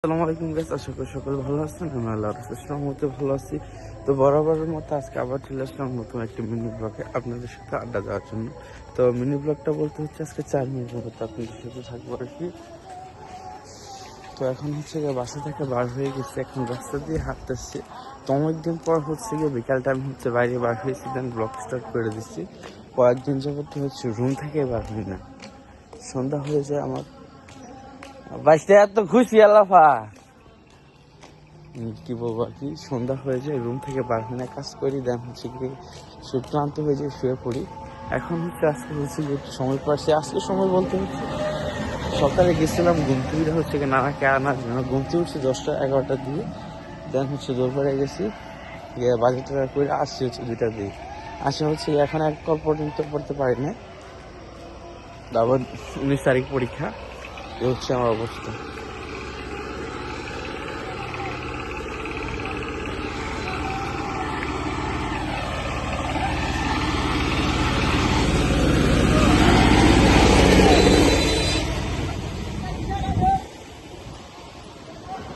আসসালামু আলাইকুম গাইস, আশা করি সকলে ভালো আছেন। আমি আল্লাহর রহমতে ভালো আছি। তো বরাবরের মতো আজকে আবার চলে আসলাম নতুন একটি মিনি ব্লগে আপনাদের সাথে আড্ডা দেওয়ার জন্য। তো মিনি ব্লগটা বলতে হচ্ছে আজকে 4 মিনিটের মতো আপনাদের সাথে থাকবো আর কি। তো এখন হচ্ছে গিয়ে বাসা থেকে বার হয়ে গেছে, এখন রাস্তা দিয়ে হাঁটতেছি। তো অনেকদিন পর হচ্ছে গিয়ে বিকাল টাইম হচ্ছে বাইরে বার হয়েছি, দেন ব্লগ স্টার্ট করে দিচ্ছি। কয়েকদিন যাবত হচ্ছে রুম থেকে বার হই না, সন্ধ্যা হয়ে যায় আমার। বাইশটা এত খুশি আল্লাফা কি বলবো আর কি, সন্ধ্যা হয়ে যায় রুম থেকে বার হয়ে কাজ করি, দেন হচ্ছে কি ক্লান্ত হয়ে যায়, শুয়ে পড়ি। এখন হচ্ছে আজকে হচ্ছে যে একটু সময় পাচ্ছি, আজকে সময় বলতে হচ্ছে সকালে গেছিলাম ঘুমতে উঠে হচ্ছে কি নানাকে আনার জন্য। ঘুমতে উঠছি 10টা-11টার দিয়ে, দেন হচ্ছে দৌড়পাড়ে গেছি, গিয়ে বাজার টাজার করে আসছি হচ্ছে 2টার দিকে। আসে হচ্ছে এখন এক কল পর্যন্ত পড়তে পারি না, আবার 19 তারিখ পরীক্ষা। এ হচ্ছে আমার অবস্থা।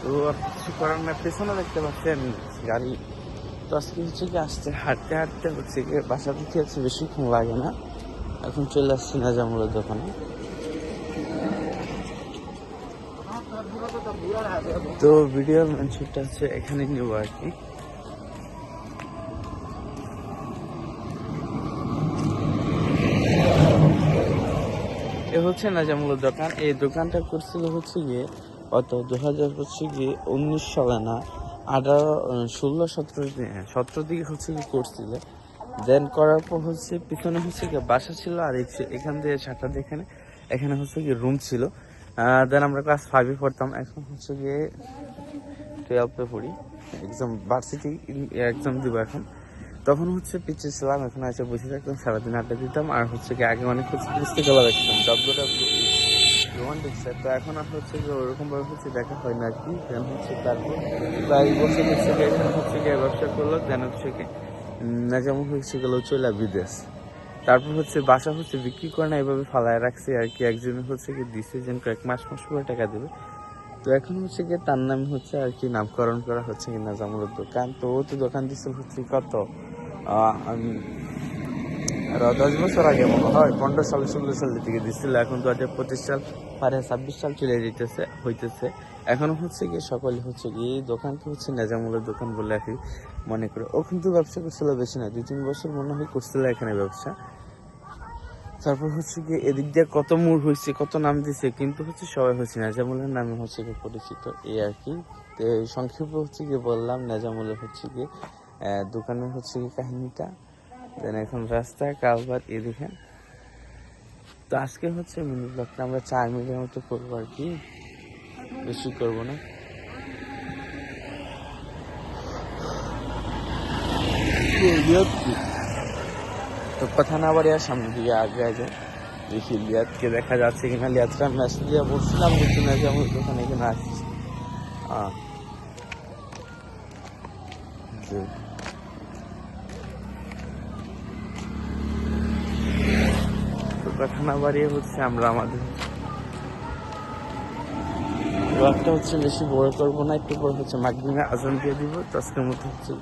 তো আর কিছু করার না, পেছনে দেখতে পাচ্ছেন গাড়ি। তো আজকে হচ্ছে কি আসতে হাঁটতে হাঁটতে হচ্ছে কি বাসা থেকে হচ্ছে বেশিক্ষণ লাগে না। এখন চলে আসছি নাজামুলের দোকানে। তো ভিডিওর মেনশনটা হচ্ছে এখানে নেব আর কি। এ হচ্ছে নাজামুলের দোকান। এই দোকানটা করছিল হচ্ছে গিয়ে অত 2019 সালে না, 16 17 দিকে হচ্ছে কি করছিল। দেন করার পর হচ্ছে পিছনে হচ্ছে কি বাসা ছিল, আর এখান দিয়ে সাতটা এখানে এখানে হচ্ছে কি রুম ছিল। দেন আমরা ক্লাস 5-এ পড়তাম, এখন হচ্ছে গিয়ে 12-এ পড়ি। এক্সাম ভার্সিটি এক্সাম দিব এখন। তখন হচ্ছে পিছিয়ে ছিলাম, এখন এসে বসে থাকতাম, সারাদিন আড্ডা দিতাম। আর হচ্ছে কি আগে অনেক হচ্ছে খেলা দেখতাম, রোমান্টিক স্যার। তো এখন আর হচ্ছে যে ওরকম ভাবে হচ্ছে দেখা হয় না আর কি। দেন হচ্ছে তারপর প্রায় বছর হচ্ছে গিয়ে এখানে হচ্ছে গিয়ে ব্যবসা করলো, দেন হচ্ছে কি যেমন হচ্ছে গেল চলে বিদেশ। তারপর হচ্ছে বাসা হচ্ছে বিক্রি করে না, এভাবে ফালায় রাখছে আর কি। একজন হচ্ছে কি দিচ্ছে যেন কয়েক মাস পরে টাকা দেবে। তো এখন হচ্ছে গিয়ে তার নাম হচ্ছে আর কি নামকরণ করা হচ্ছে কি নাজামুলের দোকান। তো ও তো দোকান দিচ্ছে হচ্ছে কত আমি 10 বছর আগে মনে হয়, 15 সাল 16 সাল থেকে দিচ্ছিল। এখন 2025 সাল, 26 সাল চলে হইতেছে। এখন হচ্ছে গিয়ে সকলে হচ্ছে গিয়ে এই দোকানকে হচ্ছে নাজামুলের দোকান বলে আর কি মনে করে। ও কিন্তু ব্যবসা করছিল বেশি না, 2-3 বছর মনে হয় করছিল এখানে ব্যবসা। তারপর হচ্ছে গিয়ে এদিক দিয়ে কত মোড় হয়েছে, কত নাম দিছে, কিন্তু হচ্ছে সবাই হচ্ছে নাজামুলের নামে হচ্ছে গিয়ে পরিচিত, এই আর কি। তো সংক্ষেপে হচ্ছে গিয়ে বললাম নাজামুলের হচ্ছে গিয়ে দোকানের হচ্ছে গিয়ে কাহিনীটা। দেন এখন রাস্তা কালভার এ দেখেন। তো আজকে হচ্ছে মিনি ব্লগটা আমরা 4 মিনিটের মতো করবো আর কি, বেশি করবো না। তো কথা না বাড়ি আর সামনে দিকে আগে আগে দেখি লিয়াদকে দেখা যাচ্ছে কিনা। লিয়াদটা মেসেজ দিয়ে বলছিলাম যে কিনা যে আমার দোকানে এখানে আসছি। তো কথা না বাড়িয়ে হচ্ছে আমরা আমাদের ব্লগটা হচ্ছে বেশি বড় করবো না, একটু পর হচ্ছে মাগরিবে আজান দিয়ে দিব। তো আজকের মতো হচ্ছে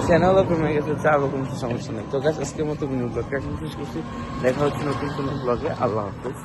চ্যানেলও কমে গেছে, চারও কমছে, সমস্যা নেই। তো গাছ আজকের মতো মিনি ব্লগটা এখন শেষ করছি। দেখা হচ্ছে নতুন কোনো ব্লগে। আল্লাহ হাফেজ।